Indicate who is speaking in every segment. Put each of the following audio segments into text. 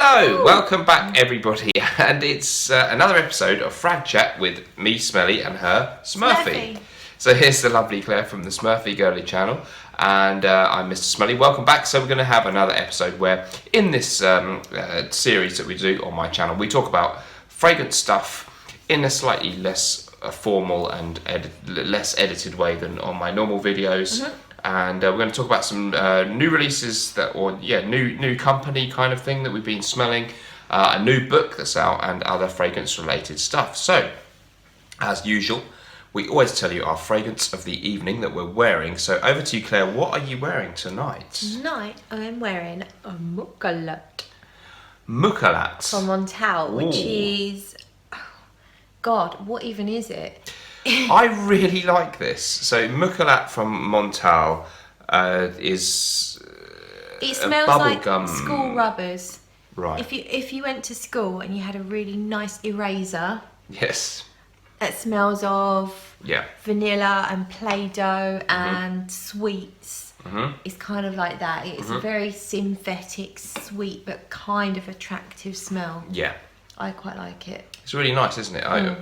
Speaker 1: Hello, welcome back everybody, and it's another episode of Frag Chat with me, Smelly, and her, Smurfy. So here's the lovely Claire from the Smurfygurly channel, and I'm Mr. Smelly. Welcome back. So we're going to have another episode where, in this series that we do on my channel, we talk about fragrance stuff in a slightly less formal and less edited way than on my normal videos. Mm-hmm. And we're going to talk about some new releases new company kind of thing that we've been smelling, a new book that's out, and other fragrance related stuff. So, as usual, we always tell you our fragrance of the evening that we're wearing. So over to you, Claire. What are you wearing tonight?
Speaker 2: Tonight I'm wearing a Mukarat.
Speaker 1: Mukarat?
Speaker 2: From Montal, which is... God, what even is it?
Speaker 1: I really like this. So Mukarat from Montal is
Speaker 2: it smells like
Speaker 1: gum.
Speaker 2: School rubbers.
Speaker 1: Right.
Speaker 2: If you went to school and you had a really nice eraser.
Speaker 1: Yes.
Speaker 2: It smells of vanilla and Play-Doh and sweets. Mm-hmm. It's kind of like that. It's a very synthetic, sweet but kind of attractive smell. Yeah. I quite like it.
Speaker 1: It's really nice, isn't it? I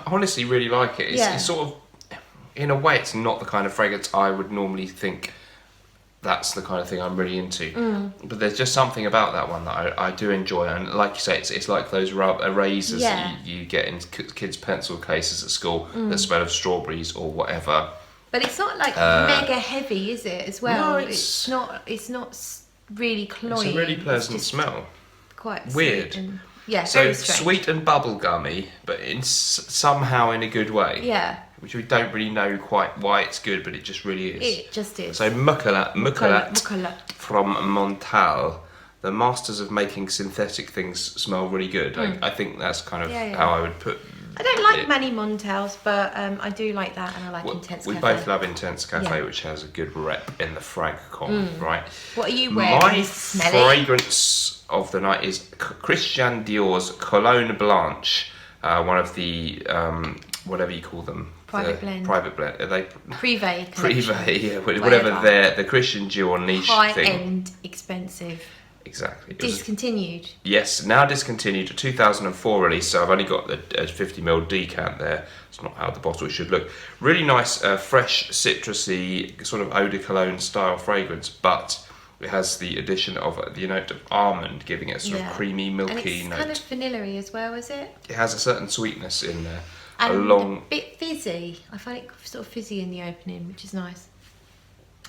Speaker 1: honestly really like it. It's sort of, in a way, it's not the kind of fragrance I would normally think that's the kind of thing I'm really into. But there's just something about that one that I do enjoy. And like you say, it's like those erasers that you get in kids' pencil cases at school that smell of strawberries or whatever.
Speaker 2: But it's not like mega heavy, is it, as well?
Speaker 1: No,
Speaker 2: it's not really cloying.
Speaker 1: It's a really pleasant smell.
Speaker 2: Quite
Speaker 1: weird.
Speaker 2: Very strange.
Speaker 1: Sweet and bubblegummy, but somehow in a good way.
Speaker 2: Yeah.
Speaker 1: Which we don't really know quite why it's good, but it just really is.
Speaker 2: It just is.
Speaker 1: So Mukarat from Montal, the masters of making synthetic things smell really good. I think that's kind of how I would put.
Speaker 2: I don't like many Montals, but I do like that, and I like Intense Cafe.
Speaker 1: We both love Intense Cafe, which has a good rep in the Frag con, right?
Speaker 2: What are you wearing?
Speaker 1: My fragrance of the night is Christian Dior's Cologne Blanche, one of the whatever you call them.
Speaker 2: Private blend.
Speaker 1: Are they
Speaker 2: Privé,
Speaker 1: whatever the Christian Dior niche thing.
Speaker 2: High-end, expensive.
Speaker 1: Exactly.
Speaker 2: Discontinued.
Speaker 1: Yes, now discontinued. A 2004 release, so I've only got the 50ml decant there. It's not how the bottle should look. Really nice, fresh, citrusy, sort of eau de cologne style fragrance, but it has the addition of the note of almond, giving it a sort of creamy, milky
Speaker 2: and it's
Speaker 1: note.
Speaker 2: kind of vanilla-y as well, is it?
Speaker 1: It has a certain sweetness in there.
Speaker 2: And a bit fizzy. I find it sort of fizzy in the opening, which is nice.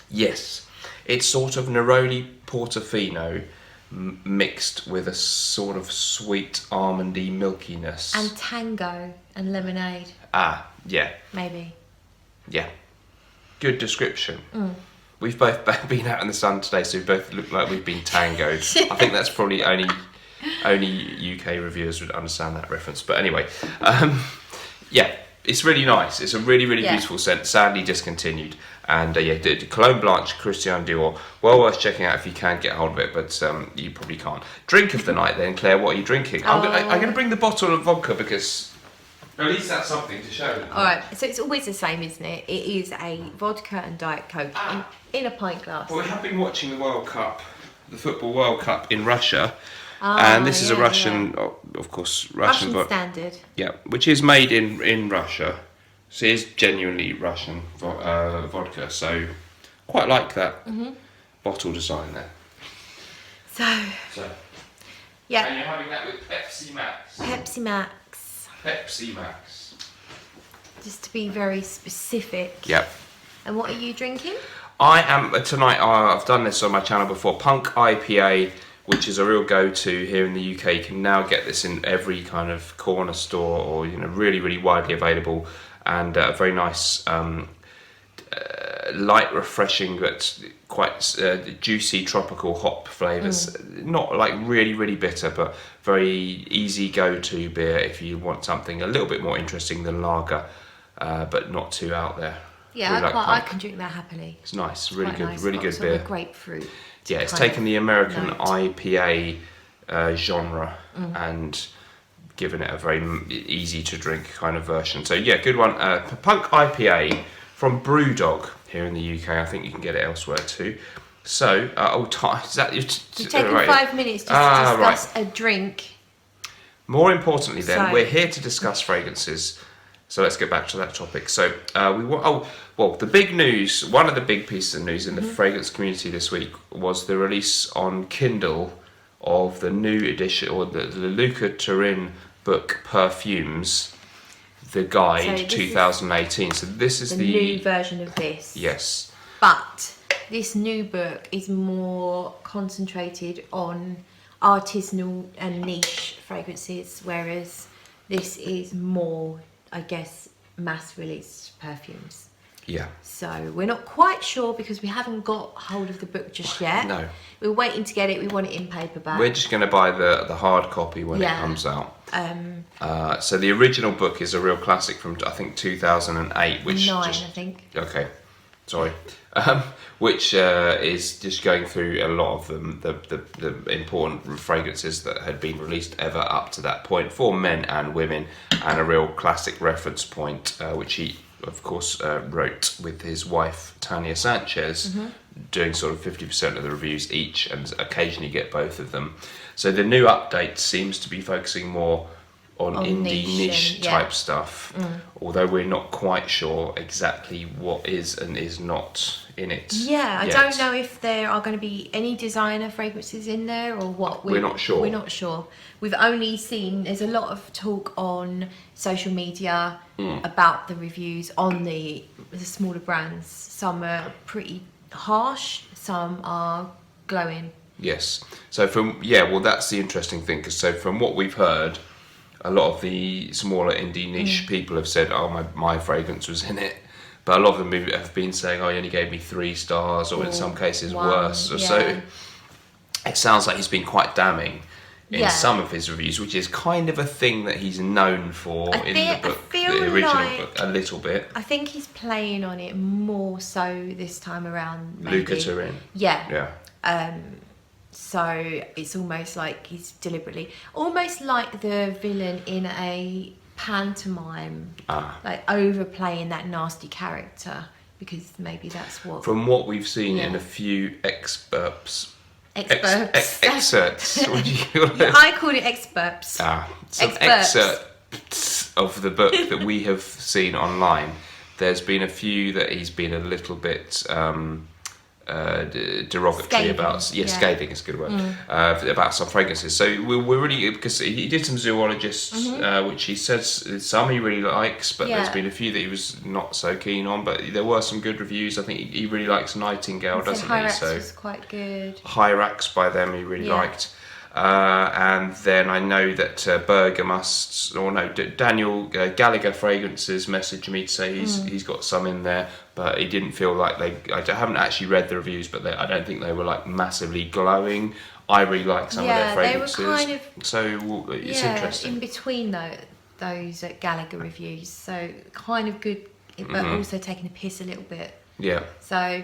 Speaker 1: Yes. It's sort of Neroli Portofino mixed with a sort of sweet almondy milkiness.
Speaker 2: And tango and lemonade.
Speaker 1: Ah, yeah.
Speaker 2: Maybe.
Speaker 1: Yeah. Good description. We've both been out in the sun today, so we both look like we've been tangoed. I think that's probably only UK reviewers would understand that reference. But anyway, it's really nice. It's a really, really beautiful scent, sadly discontinued. And Cologne Blanche, Christian Dior, well worth checking out if you can get hold of it, but you probably can't. Drink of the night then, Claire, what are you drinking? I'm going to bring the bottle of vodka because at least that's something to show.
Speaker 2: Alright, so it's always the same, isn't it? It is a vodka and Diet Coke in a pint glass.
Speaker 1: Well, we have been watching the World Cup, the Football World Cup in Russia. And this is a Russian, of course, Russian
Speaker 2: standard.
Speaker 1: Yeah, which is made in Russia. So it is genuinely Russian vodka. So quite like that bottle design there.
Speaker 2: So.
Speaker 1: Yeah. And you're having that with Pepsi Max.
Speaker 2: Pepsi Max. Just to be very specific.
Speaker 1: Yep.
Speaker 2: And what are you drinking?
Speaker 1: I am tonight. I've done this on my channel before. Punk IPA, which is a real go-to here in the UK. You can now get this in every kind of corner store, or really, really widely available, and very nice, light, refreshing, but quite juicy tropical hop flavours. Not like really, really bitter, but very easy go-to beer if you want something a little bit more interesting than lager, but not too out there.
Speaker 2: Yeah,
Speaker 1: really
Speaker 2: I can drink that happily.
Speaker 1: It's nice, really good,
Speaker 2: nice.
Speaker 1: really good
Speaker 2: sort
Speaker 1: beer.
Speaker 2: of grapefruit.
Speaker 1: Yeah, it's taken the American IPA genre and given it a very easy to drink kind of version. So yeah, good one. Punk IPA from Brewdog here in the UK. I think you can get it elsewhere too. So, time. Is that
Speaker 2: We've taken 5 minutes just to discuss a drink.
Speaker 1: More importantly, then, we're here to discuss fragrances. So let's get back to that topic. So the big news, one of the big pieces of news in the fragrance community this week was the release on Kindle of the new edition, or the Luca Turan book Perfumes, the guide 2018. So this is the
Speaker 2: new version of this.
Speaker 1: Yes.
Speaker 2: But this new book is more concentrated on artisanal and niche fragrances, whereas this is more, I guess, mass-released perfumes.
Speaker 1: Yeah.
Speaker 2: So we're not quite sure because we haven't got hold of the book just yet.
Speaker 1: No.
Speaker 2: We're waiting to get it. We want it in paperback.
Speaker 1: We're just going to buy the hard copy when it comes out. So the original book is a real classic from, I think, 2008. Which
Speaker 2: I think.
Speaker 1: Okay. Sorry. Which is just going through a lot of them, the important fragrances that had been released ever up to that point for men and women, and a real classic reference point, which he, of course, wrote with his wife Tanya Sanchez, doing sort of 50% of the reviews each, and occasionally get both of them. So the new update seems to be focusing more on indie niche type stuff, although we're not quite sure exactly what is and is not in it.
Speaker 2: Yeah, I don't know if there are going to be any designer fragrances in there or what.
Speaker 1: We're not sure.
Speaker 2: We're not sure. We've only seen, there's a lot of talk on social media about the reviews on the smaller brands. Some are pretty harsh, some are glowing.
Speaker 1: Yes. So that's the interesting thing, because so from what we've heard, a lot of the smaller indie niche people have said, oh, my fragrance was in it. But a lot of them have been saying, oh, he only gave me 3 stars, or in some cases worse.
Speaker 2: Yeah.
Speaker 1: So it sounds like he's been quite damning in some of his reviews, which is kind of a thing that he's known for in the book, the original book, a little bit.
Speaker 2: I think he's playing on it more so this time around. Maybe.
Speaker 1: Luca Turan.
Speaker 2: Yeah. So it's almost like he's deliberately, almost like the villain in a pantomime, like overplaying that nasty character, because maybe that's what.
Speaker 1: From what we've seen in a few excerpts. What do you call it?
Speaker 2: I call it excerpts.
Speaker 1: Some excerpts of the book that we have seen online. There's been a few that he's been a little bit derogatory
Speaker 2: scathing.
Speaker 1: About. Scathing is a good word. About some fragrances. So we're really, because he did some zoologists, which he says some he really likes, but there's been a few that he was not so keen on. But there were some good reviews. I think he really likes Nightingale, doesn't he?
Speaker 2: So was quite good.
Speaker 1: Hyrax by them he really liked. And then I know that Daniel Gallagher Fragrances messaged me to say he's got some in there, but he didn't feel like I haven't actually read the reviews, but I don't think they were like massively glowing. I really like some of their fragrances. They were kind of, so it's interesting.
Speaker 2: In between those Gallagher reviews, so kind of good, but also taking a piss a little bit.
Speaker 1: Yeah.
Speaker 2: So.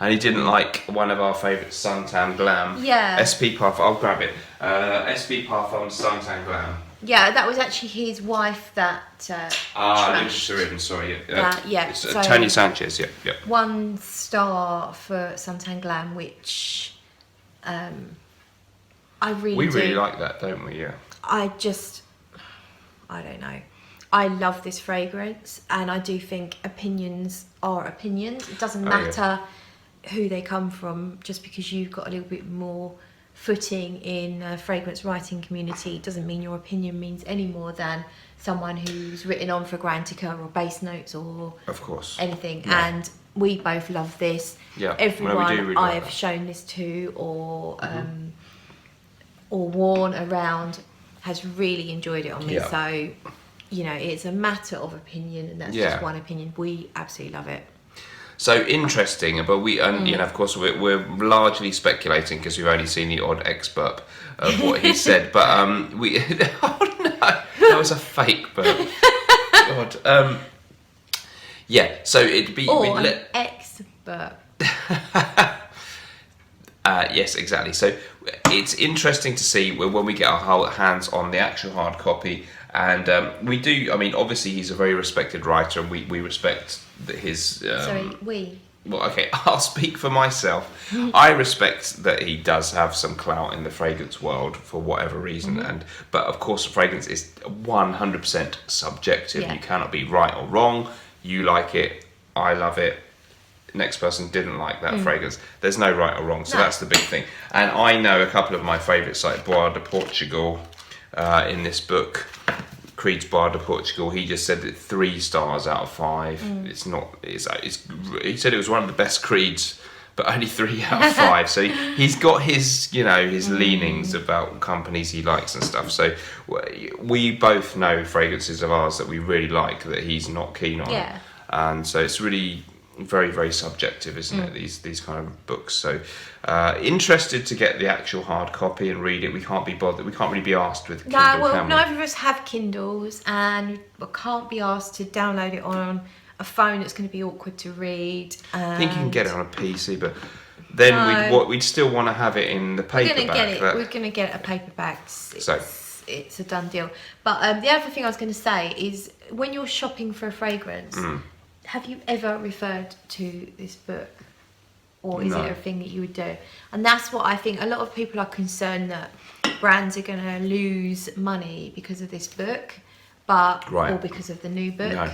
Speaker 1: And he didn't like one of our favourites, Suntan Glam.
Speaker 2: Yeah.
Speaker 1: SP Parfum, I'll grab it. SP Parfum Suntan Glam.
Speaker 2: Yeah, that was actually his wife that
Speaker 1: Luca, sorry.
Speaker 2: So
Speaker 1: Tanya Sanchez, yeah.
Speaker 2: 1 star for Suntan Glam, which I really do.
Speaker 1: We really like that, don't we? Yeah.
Speaker 2: I don't know. I love this fragrance, and I do think opinions are opinions. It doesn't matter who they come from, just because you've got a little bit more footing in a fragrance writing community doesn't mean your opinion means any more than someone who's written on Fragrantica or Base Notes or anything. And we both love this. Everyone I've shown this to or worn around has really enjoyed it on me. So it's a matter of opinion, and that's just one opinion. We absolutely love it.
Speaker 1: So interesting, but we, of course, we're largely speculating because we've only seen the odd excerpt of what he said. But we, oh no, that was a fake burp. God. So it'd be
Speaker 2: an excerpt.
Speaker 1: Yes, exactly. So it's interesting to see when we get our hands on the actual hard copy. And we do, obviously he's a very respected writer, and we respect his... well, okay, I'll speak for myself. I respect that he does have some clout in the fragrance world for whatever reason, but of course, fragrance is 100% subjective.
Speaker 2: Yeah.
Speaker 1: You cannot be right or wrong. You like it, I love it. Next person didn't like that fragrance. There's no right or wrong, so that's the big thing. And I know a couple of my favourites, like Bois de Portugal, in this book. Creed's Bois de Portugal, he just said that 3 stars out of 5. It's not. He said it was one of the best Creeds, but only 3 out of 5. So he's got his, his leanings about companies he likes and stuff. So we both know fragrances of ours that we really like that he's not keen on.
Speaker 2: Yeah.
Speaker 1: And so it's really very, very subjective, isn't it? These kind of books. So interested to get the actual hard copy and read it. We can't be bothered. We can't really be asked with Kindle.
Speaker 2: Neither of us have Kindles, and we can't be asked to download it on a phone that's going to be awkward to read.
Speaker 1: I think you can get it on a PC, but then we'd still want to have it in the paperback.
Speaker 2: We're going to get it a paperback. It's a done deal. But the other thing I was going to say is, when you're shopping for a fragrance, have you ever referred to this book? Or is it a thing that you would do? And that's what I think. A lot of people are concerned that brands are going to lose money because of this book, or because of the new book. No.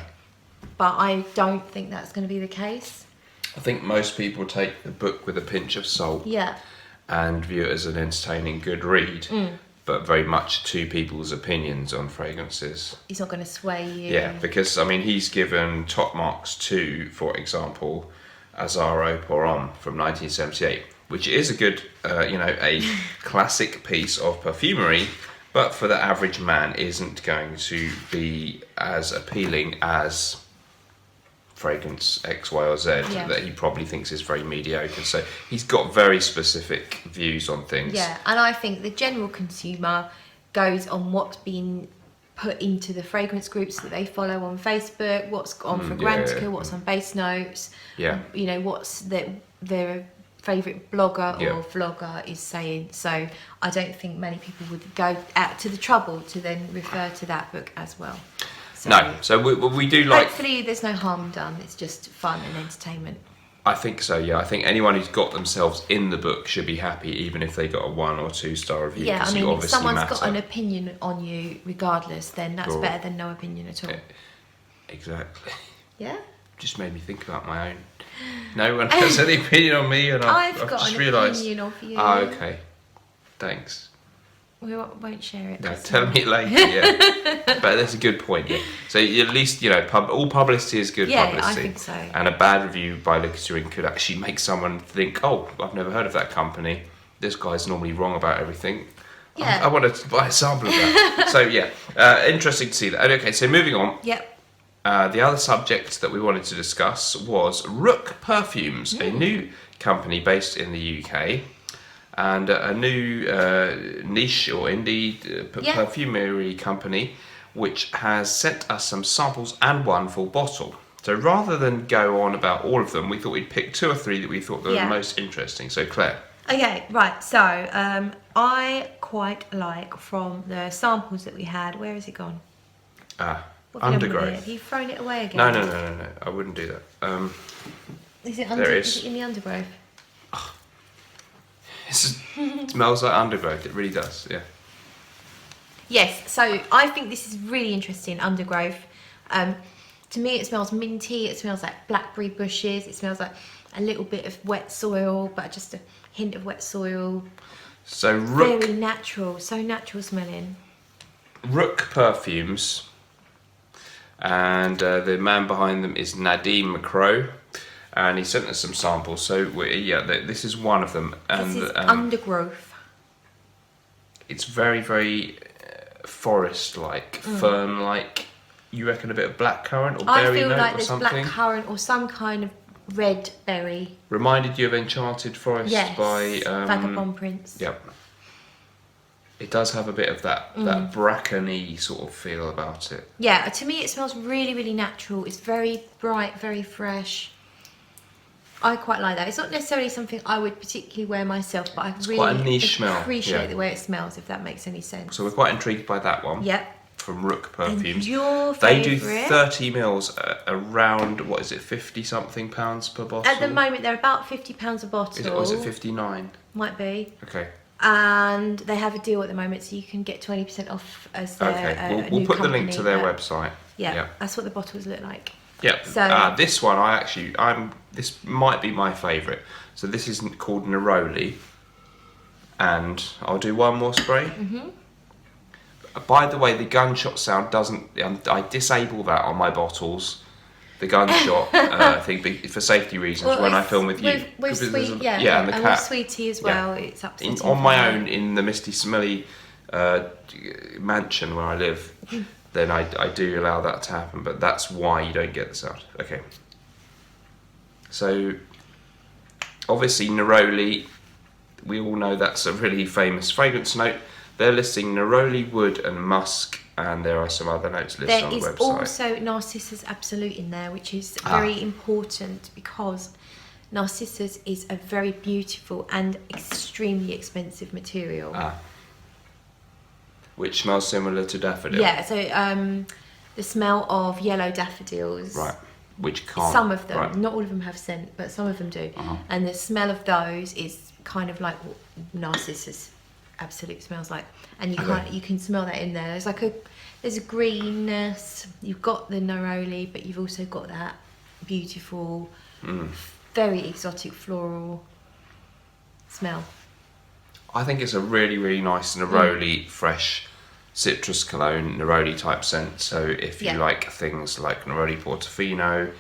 Speaker 2: But I don't think that's going to be the case.
Speaker 1: I think most people take the book with a pinch of salt.
Speaker 2: Yeah.
Speaker 1: And view it as an entertaining, good read. But very much to people's opinions on fragrances.
Speaker 2: He's not going to sway you.
Speaker 1: Yeah, because he's given top marks to, for example, Azzaro Poron from 1978, which is a good, a classic piece of perfumery, but for the average man isn't going to be as appealing as fragrance X, Y, or Z that he probably thinks is very mediocre. So he's got very specific views on things.
Speaker 2: Yeah, and I think the general consumer goes on what's been put into the fragrance groups that they follow on Facebook, what's on Fragrantica, what's on Base Notes, what's their favourite blogger or vlogger is saying. So I don't think many people would go out to the trouble to then refer to that book as well.
Speaker 1: So we do like...
Speaker 2: Hopefully there's no harm done, it's just fun and entertainment.
Speaker 1: I think so, yeah. I think anyone who's got themselves in the book should be happy, even if they got a 1 or 2 star review.
Speaker 2: Yeah, I mean, if someone's got an opinion on you regardless, then that's better than no opinion at all.
Speaker 1: Exactly.
Speaker 2: Yeah?
Speaker 1: Just made me think about my own. No one has any opinion on me, and I've
Speaker 2: got
Speaker 1: just
Speaker 2: an
Speaker 1: realised.
Speaker 2: opinion of you.
Speaker 1: Oh, okay. Thanks.
Speaker 2: We won't share it.
Speaker 1: No, tell me later, yeah. But that's a good point, yeah. So at least, all publicity is good publicity.
Speaker 2: Yeah, I think so.
Speaker 1: And a bad review by Luca Turan could actually make someone think, oh, I've never heard of that company. This guy's normally wrong about everything. Yeah. I want to buy a sample of that. So, yeah, interesting to see that. Okay, so moving on.
Speaker 2: Yep.
Speaker 1: The other subject that we wanted to discuss was Rook Perfumes, a new company based in the UK. And a new niche or indie perfumery company which has sent us some samples and 1 full bottle. So rather than go on about all of them, we thought we'd pick 2 or 3 that we thought were the most interesting. So Claire.
Speaker 2: Okay, right. So I quite like, from the samples that we had, where has it gone?
Speaker 1: Undergrowth.
Speaker 2: Have you thrown it away again?
Speaker 1: No. I wouldn't do that.
Speaker 2: Is it in the Undergrowth?
Speaker 1: It smells like Undergrowth, it really does, yeah.
Speaker 2: Yes, so I think this is really interesting, Undergrowth. To me it smells minty, it smells like blackberry bushes, it smells like a little bit of wet soil, but just a hint of wet soil.
Speaker 1: So Rook...
Speaker 2: Very natural, so natural smelling.
Speaker 1: Rook Perfumes, and the man behind them is Nadim Macro. And he sent us some samples, so this is one of them. And
Speaker 2: this is Undergrowth.
Speaker 1: It's very, very forest-like, fern-like. You reckon a bit of blackcurrant or berry note or something?
Speaker 2: I feel like there's blackcurrant or some kind of red berry.
Speaker 1: Reminded you of Enchanted Forest by...
Speaker 2: Vagabond Prince.
Speaker 1: Yep. It does have a bit of that brackeny sort of feel about it.
Speaker 2: Yeah, to me it smells really, really natural. It's very bright, very fresh. I quite like that. It's not necessarily something I would particularly wear myself, but
Speaker 1: quite a niche smell.
Speaker 2: Appreciate the way it smells, if that makes any sense.
Speaker 1: So we're quite intrigued by that one.
Speaker 2: Yep.
Speaker 1: from Rook Perfumes.
Speaker 2: And your
Speaker 1: they do
Speaker 2: favourite?
Speaker 1: 30 mils around, what is it, 50 something pounds per bottle?
Speaker 2: At the moment, they're about £50 a bottle.
Speaker 1: Or is it 59?
Speaker 2: Might be.
Speaker 1: Okay.
Speaker 2: And they have a deal at the moment, so you can get 20% off as their
Speaker 1: Okay, we'll put the link to their website.
Speaker 2: Yeah, that's what the bottles look like.
Speaker 1: Yeah. So this one, this might be my favourite. So this is called Neroli, and I'll do one more spray. By the way, the gunshot sound doesn't. I disable that on my bottles. The gunshot thing for safety reasons when I film with you.
Speaker 2: With Sweet,
Speaker 1: and the cat.
Speaker 2: with Sweetie as well. It's upsetting.
Speaker 1: On my own in the misty, smelly mansion where I live, then I do allow that to happen. But that's why you don't get the sound. Okay. So obviously Neroli, we all know that's a really famous fragrance note. They're listing Neroli, wood, and musk. And there are some other notes listed on the website.
Speaker 2: There is also Narcissus Absolute in there, which is very important because Narcissus is a very beautiful and extremely expensive material.
Speaker 1: Which smells similar to daffodil.
Speaker 2: Yeah, so the smell of yellow daffodils.
Speaker 1: Right, which can't.
Speaker 2: Some of them, not all of them have scent, but some of them do. And the smell of those is kind of like what Narcissus Absolute smells like, and you can smell that in there. There's a greenness. You've got the neroli, but you've also got that beautiful, very exotic floral smell. I
Speaker 1: think it's a really, really nice neroli, fresh citrus cologne, neroli type scent. So if you like things like neroli Portofino,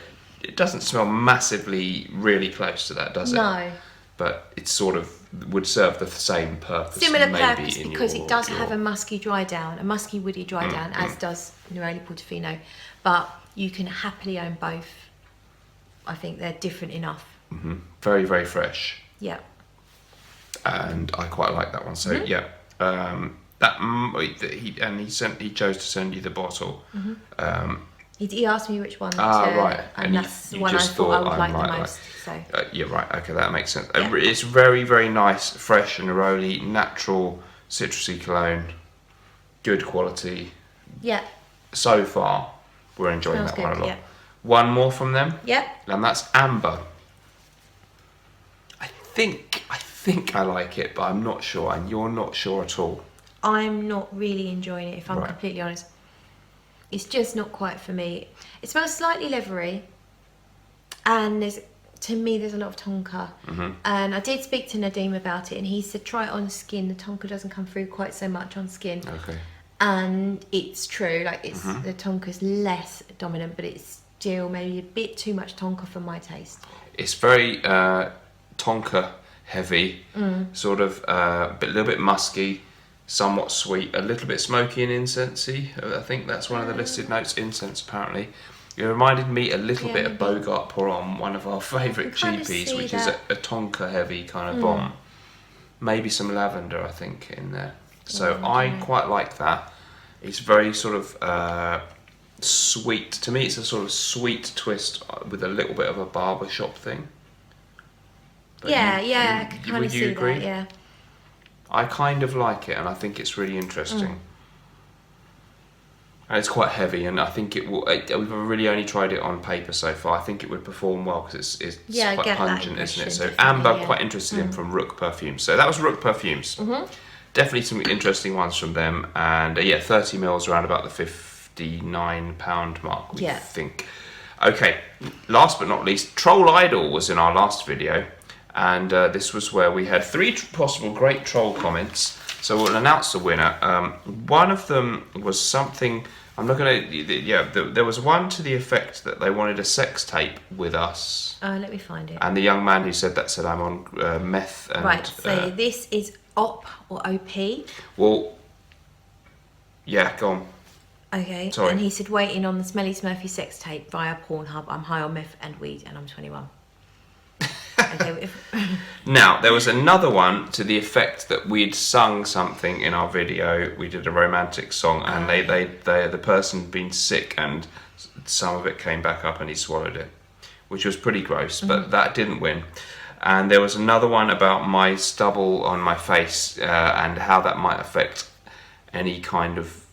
Speaker 1: it doesn't smell massively really close to that, does it?
Speaker 2: No.
Speaker 1: But it sort of would serve the same purpose.
Speaker 2: Similar purpose because it does have a musky dry down, a musky woody dry down, as does Neroli Portofino. But you can happily own both. I think they're different enough.
Speaker 1: Very, very fresh.
Speaker 2: Yeah.
Speaker 1: And I quite like that one. So he chose to send you the bottle.
Speaker 2: He asked me which one.
Speaker 1: Right.
Speaker 2: And that's the one I thought I would like the most. So.
Speaker 1: Yeah, right. Okay, that makes sense. It's very, very nice, fresh and neroli, natural, citrusy cologne, good quality.
Speaker 2: Yeah.
Speaker 1: So far, we're enjoying that one a lot.
Speaker 2: Yeah.
Speaker 1: One more from them.
Speaker 2: Yeah.
Speaker 1: And that's amber. I think I like it, but I'm not sure, and you're not sure at all.
Speaker 2: I'm not really enjoying it, if I'm completely honest. It's just not quite for me. It smells slightly leathery, and to me there's a lot of Tonka. And I did speak to Nadim about it, and he said try it on skin. The Tonka doesn't come through quite so much on skin.
Speaker 1: Okay.
Speaker 2: And it's true, like the Tonka's less dominant, but it's still maybe a bit too much Tonka for my taste.
Speaker 1: It's very Tonka heavy, sort of a little bit musky, somewhat sweet, a little bit smoky and incensey. I think that's one of the listed notes, incense apparently. It reminded me a little bit of Bogart Poron, one of our favourite GPs, which is a Tonka heavy kind of bomb. Maybe some lavender, I think, in there. So I quite like that. It's very sort of sweet. To me, it's a sort of sweet twist with a little bit of a barbershop thing. But
Speaker 2: I can kind of see that, yeah.
Speaker 1: I kind of like it, and I think it's really interesting. And it's quite heavy, and I think it will. We've really only tried it on paper so far. I think it would perform well because it's quite pungent, isn't it? So amber, quite interested in from Rook Perfumes. So that was Rook Perfumes. Definitely some interesting ones from them, and 30 mils around about the £59 mark. We think. Okay, last but not least, Troll Idol was in our last video. And this was where we had 3 possible great troll comments. So we'll announce the winner. One of them was something, I'm not going to, there was one to the effect that they wanted a sex tape with us.
Speaker 2: Let me find it.
Speaker 1: And the young man who said that said I'm on meth. And,
Speaker 2: right, so this is OP or OP?
Speaker 1: Well, yeah, go on.
Speaker 2: Okay,
Speaker 1: Sorry.
Speaker 2: And he said waiting on the Smelly Smurfy sex tape via Pornhub. I'm high on meth and weed and I'm 21. Okay.
Speaker 1: Now, there was another one to the effect that we'd sung something in our video. We did a romantic song, and the person had been sick, and some of it came back up, and he swallowed it, which was pretty gross. But that didn't win. And there was another one about my stubble on my face and how that might affect any kind of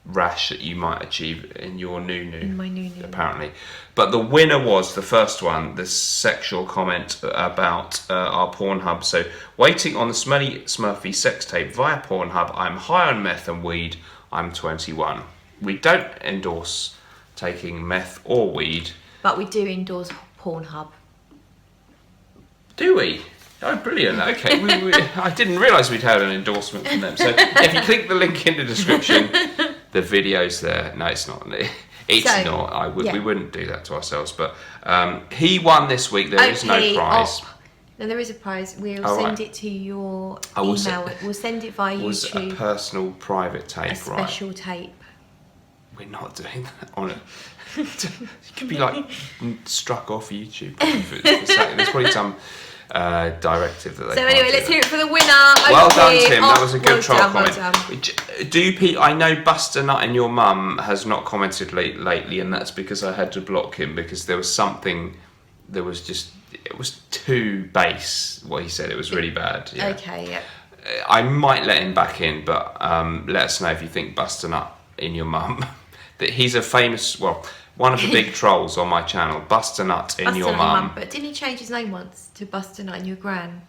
Speaker 1: rash that you might achieve in your
Speaker 2: In my new.
Speaker 1: apparently. But the winner was the first one, the sexual comment about our Pornhub. So, waiting on the smelly Smurfy sex tape via Pornhub. I'm high on meth and weed. I'm 21. We don't endorse taking meth or weed.
Speaker 2: But we do endorse Pornhub.
Speaker 1: Do we? Oh, brilliant. Okay. I didn't realise we'd had an endorsement from them. So if you click the link in the description, the video's there. No, it's not. It's not. We wouldn't do that to ourselves. But he won this week. There is no prize.
Speaker 2: No, there is a prize. We'll send it to your email. We'll send it via YouTube.
Speaker 1: A personal private tape,
Speaker 2: a special tape.
Speaker 1: We're not doing that on it. It could be like struck off YouTube. There's probably some directive that they.
Speaker 2: So anyway, let's hear it for the winner.
Speaker 1: Well done, Tim. That was a good troll comment.
Speaker 2: Well
Speaker 1: I know Buster Nut and your mum has not commented lately, and that's because I had to block him because there was something. It was too base what he said. It was really bad. Yeah.
Speaker 2: Okay. Yeah.
Speaker 1: I might let him back in, but let us know if you think Buster Nut in your mum. That he's a famous, one of the big trolls on my channel, Buster Nut in your mum.
Speaker 2: But didn't he change his name once to Buster Nut in your gran?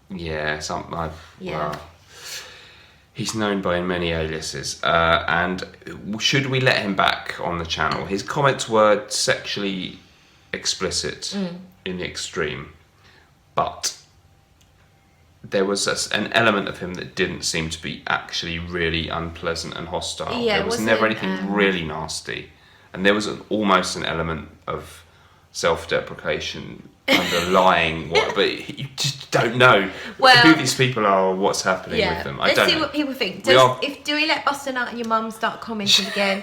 Speaker 1: Yeah, something like. Yeah. Well, he's known by many aliases, and should we let him back on the channel? His comments were sexually explicit in the extreme, but there was an element of him that didn't seem to be actually really unpleasant and hostile.
Speaker 2: Yeah,
Speaker 1: there was never anything really nasty. And there was almost an element of self-deprecation underlying but you just don't know who these people are or what's happening with them.
Speaker 2: Let's see what people think. Do we let Buster Nut and your mum start commenting again?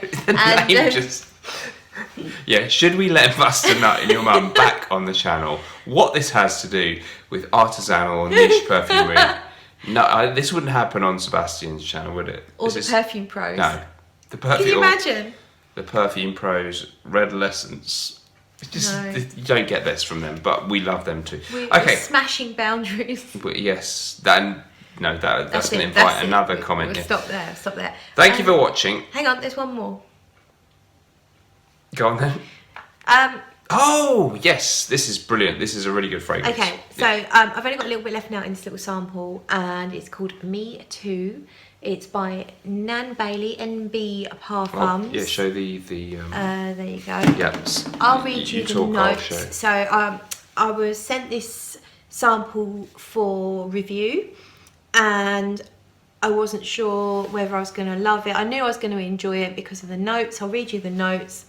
Speaker 1: Should we let Buster Nut and your mum back on the channel? What this has to do with artisanal niche perfumery? No, this wouldn't happen on Sebastian's channel, would it?
Speaker 2: Or the Perfume Pros?
Speaker 1: No,
Speaker 2: Can you imagine?
Speaker 1: The Perfume Pros, Red Essence. You don't get this from them, but we love them too.
Speaker 2: We're smashing boundaries.
Speaker 1: But yes, that's going to invite another comment.
Speaker 2: We'll stop there.
Speaker 1: Thank you for watching.
Speaker 2: Hang on, there's one more.
Speaker 1: Go on then. Oh, yes, this is brilliant. This is a really good fragrance.
Speaker 2: Okay, so I've only got a little bit left now in this little sample, and it's called Me Too. It's by Nan Bailey, NB Parfums.
Speaker 1: Yeah, show the
Speaker 2: there you go.
Speaker 1: Yeah.
Speaker 2: I'll read you the notes. So I was sent this sample for review, and I wasn't sure whether I was going to love it. I knew I was going to enjoy it because of the notes. I'll read you the notes.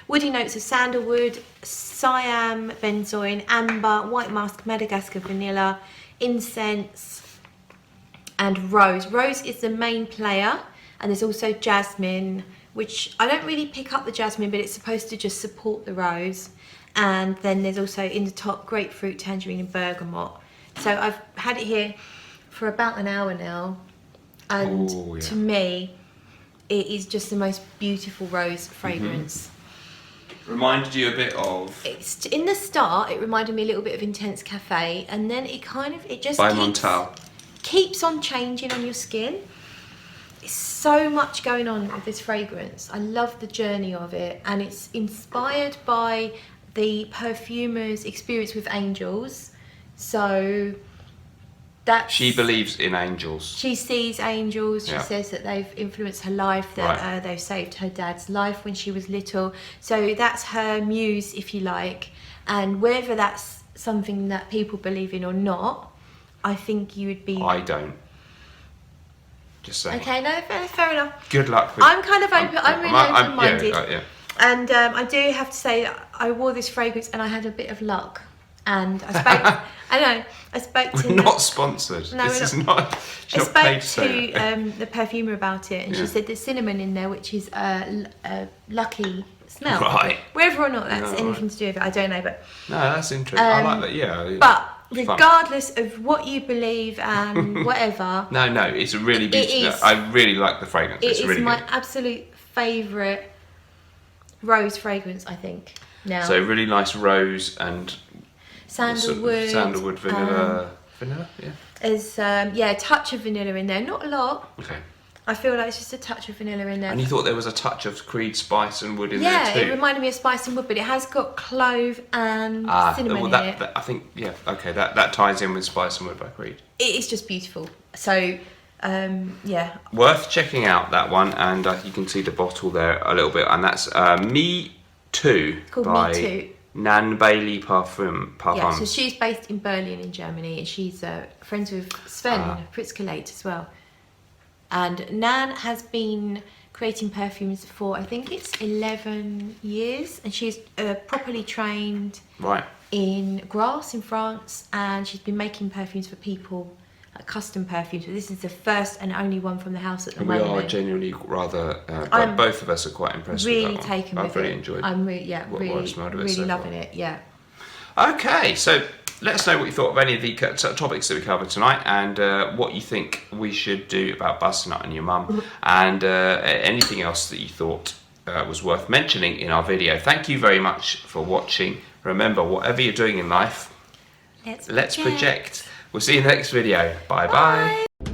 Speaker 2: Woody notes of sandalwood, Siam, benzoin, amber, white musk, Madagascar vanilla, incense, and rose. Rose is the main player, and there's also jasmine, which I don't really pick up the jasmine, but it's supposed to just support the rose. And then there's also in the top grapefruit, tangerine, and bergamot. So I've had it here for about an hour now, and to me, it is just the most beautiful rose fragrance.
Speaker 1: Reminded you a bit of...
Speaker 2: In the start, it reminded me a little bit of Intense Cafe, and then it just
Speaker 1: by Montal.
Speaker 2: Keeps on changing on your skin. It's so much going on with this fragrance. I love the journey of it, and it's inspired by the perfumer's experience with angels. So that
Speaker 1: she believes in angels.
Speaker 2: She sees angels. She says that they've influenced her life, that they've saved her dad's life when she was little. So that's her muse, if you like. And whether that's something that people believe in or not, I think you would be...
Speaker 1: I don't. Just saying.
Speaker 2: Okay, no, fair enough.
Speaker 1: Good luck with...
Speaker 2: I'm kind of open. I'm really open-minded.
Speaker 1: Yeah.
Speaker 2: And I do have to say that I wore this fragrance and I had a bit of luck. And I spoke... I spoke to...
Speaker 1: We're not sponsored.
Speaker 2: No,
Speaker 1: this is not...
Speaker 2: I spoke to the perfumer about it, and she said there's cinnamon in there, which is a lucky smell.
Speaker 1: Right.
Speaker 2: Whether or not that's anything to do with it, I don't know. But
Speaker 1: no, that's interesting. I like that, yeah.
Speaker 2: But regardless of what you believe and whatever...
Speaker 1: No, it's a really beautiful... I really like the fragrance. It's really
Speaker 2: my
Speaker 1: good.
Speaker 2: Absolute favourite rose fragrance, I think. Now.
Speaker 1: So really nice rose and...
Speaker 2: Sandalwood,
Speaker 1: vanilla, yeah.
Speaker 2: There's a touch of vanilla in there, not a lot.
Speaker 1: Okay.
Speaker 2: I feel like it's just a touch of vanilla in there.
Speaker 1: And you thought there was a touch of Creed spice and wood in there too?
Speaker 2: Yeah, it reminded me of spice and wood, but it has got clove and cinnamon in it.
Speaker 1: I think, yeah, okay, that ties in with Spice and Wood by Creed.
Speaker 2: It is just beautiful. So, yeah.
Speaker 1: Worth checking out, that one, and you can see the bottle there a little bit, and that's Me Too by
Speaker 2: Me Too.
Speaker 1: Nan Bailey Parfums.
Speaker 2: Yeah, so she's based in Berlin in Germany, and she's friends with Sven Pritzkelate as well. And Nan has been creating perfumes for, I think it's 11 years, and she's properly trained in Grasse in France, and she's been making perfumes for people, like custom perfumes, but this is the first and only one from the house at the moment.
Speaker 1: We are genuinely rather, both of us are quite impressed with that one.
Speaker 2: Really taken with it.
Speaker 1: I've really enjoyed
Speaker 2: really loving it, yeah.
Speaker 1: Okay, so let us know what you thought of any of the topics that we covered tonight, and what you think we should do about busting up on your mum, and anything else that you thought was worth mentioning in our video. Thank you very much for watching. Remember, whatever you're doing in life, let's project. We'll see you in the next video. Bye bye.